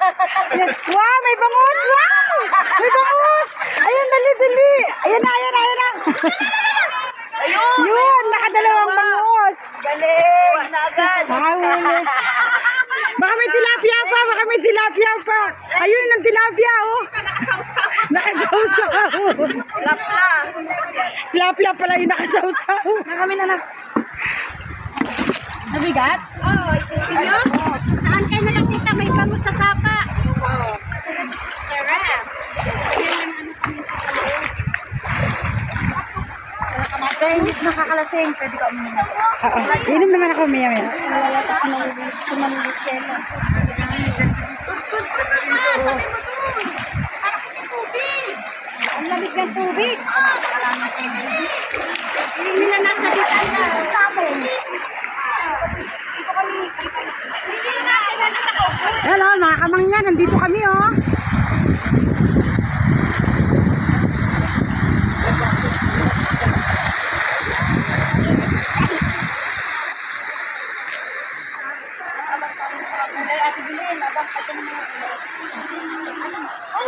Wow, may bangus! Wow! May bangus! Ayun, dali, dali! Ayan na, ayan na, ayan na! Yun, nakadalawang bangus! Galing! Na agad! Huli. Baka may tilapia pa, baka may tilapia pa. Ayun, ang tilapia, oh. Nakasawsaw. Lapla! Tilapia pala yung nakasawsaw. Kami na. Nabigat? Oo, isipin nyo. Saan kayo na lang tita? May bangus sa sapa. Oo. Sarap. Kaya hindi nakakalasing. Pwede ka uminom. Oo, inom naman ako maya-maya. Nalalatak ko na yung selo. Ang lamig ng tubig. Hindi nila nasa bitan na sa amin. Hello, mga kamangyan, nandito kami, oh. Oh,